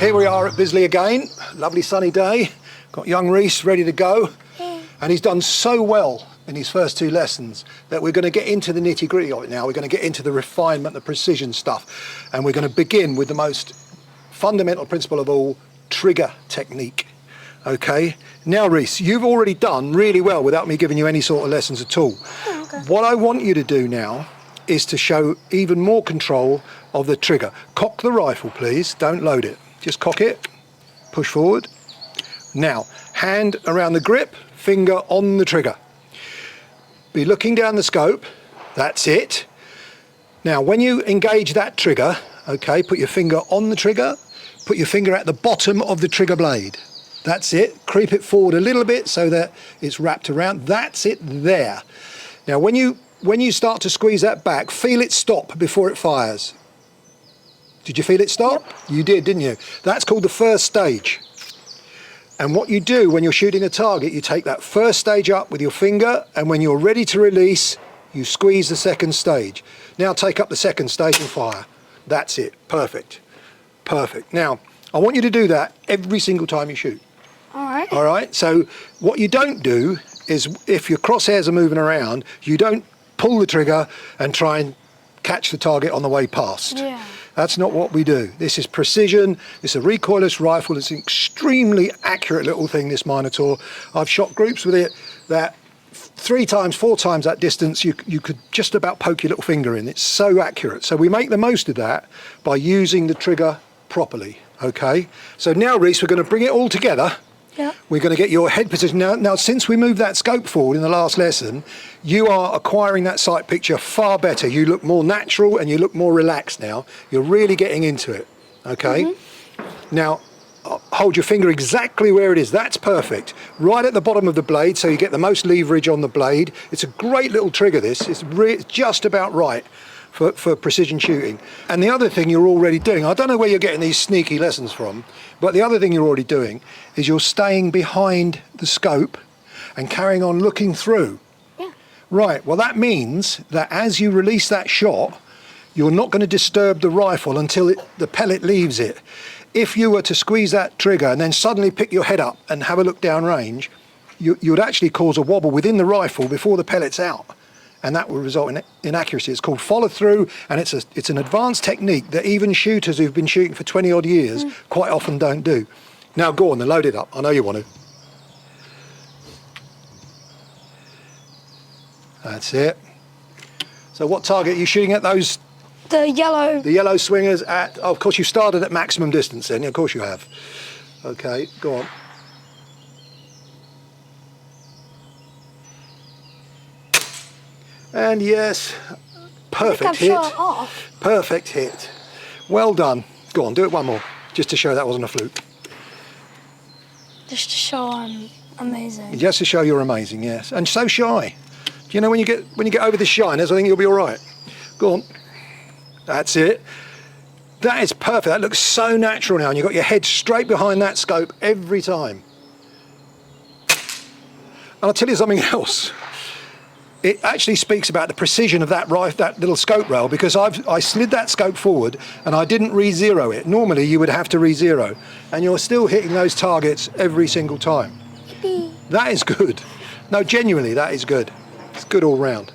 here we are at Bisley again. Lovely sunny day. Got young Reece ready to go. And he's done so well in his first two lessons that we're going to get into the nitty-gritty of it now. We're going to get into the refinement, the precision stuff. And we're going to begin with the most fundamental principle of all, trigger technique. Okay? Now, Reece, you've already done really well without me giving you any sort of lessons at all. Oh, okay. What I want you to do now is to show even more control of the trigger. Cock the rifle, please. Don't load it. Just cock it. Push forward. Now, hand around the grip, finger on the trigger. Be looking down the scope. That's it. Now, when you engage that trigger, okay, put your finger on the trigger, put your finger at the bottom of the trigger blade. That's it. Creep it forward a little bit so that it's wrapped around. That's it there. Now, when you start to squeeze that back, feel it stop before it fires. Did you feel it stop? Yep. You did, didn't you? That's called the first stage. And what you do when you're shooting a target, you take that first stage up with your finger, and when you're ready to release, you squeeze the second stage. Now take up the second stage and fire. That's it. Perfect. Perfect. Now, I want you to do that every single time you shoot. All right. All right? So what you don't do is, if your crosshairs are moving around, you don't pull the trigger and try and catch the target on the way past. Yeah. That's not what we do. This is precision. It's a recoilless rifle. It's an extremely accurate little thing, this Minotaur. I've shot groups with it that 3 times, 4 times that distance, you could just about poke your little finger in. It's so accurate. So we make the most of that by using the trigger properly, okay? So now, Reece, we're going to bring it all together. Yep. We're going to get your head position. Now, since we moved that scope forward in the last lesson, you are acquiring that sight picture far better. You look more natural and you look more relaxed now. You're really getting into it, okay? Mm-hmm. Now, hold your finger exactly where it is. That's perfect. Right at the bottom of the blade, so you get the most leverage on the blade. It's a great little trigger, this. It's just about right for precision shooting. And the other thing you're already doing, I don't know where you're getting these sneaky lessons from, but the other thing you're already doing is you're staying behind the scope and carrying on looking through. Yeah. Right, well that means that as you release that shot, you're not going to disturb the rifle until the pellet leaves it. If you were to squeeze that trigger and then suddenly pick your head up and have a look down range, you would actually cause a wobble within the rifle before the pellet's out. And that will result in inaccuracy. It's called follow through, and it's an advanced technique that even shooters who've been shooting for 20 odd years quite often don't do. Now go on, then load it up. I know you want to. That's it. So what target are you shooting at? Those? The yellow. The yellow swingers at, oh, of course you started at maximum distance then, of course you have. Okay, go on. And yes, perfect hit. Perfect hit. Well done. Go on, do it one more, just to show that wasn't a fluke. Just to show I'm amazing. Just to show you're amazing, yes. And so shy. Do you know when you get over the shyness, I think you'll be all right. Go on. That's it. That is perfect. That looks so natural now, and you've got your head straight behind that scope every time. And I'll tell you something else. It actually speaks about the precision of that little scope rail, because I slid that scope forward and I didn't re-zero it. Normally you would have to re-zero, and you're still hitting those targets every single time. Yippee. That is good. No, genuinely, that is good. It's good all round.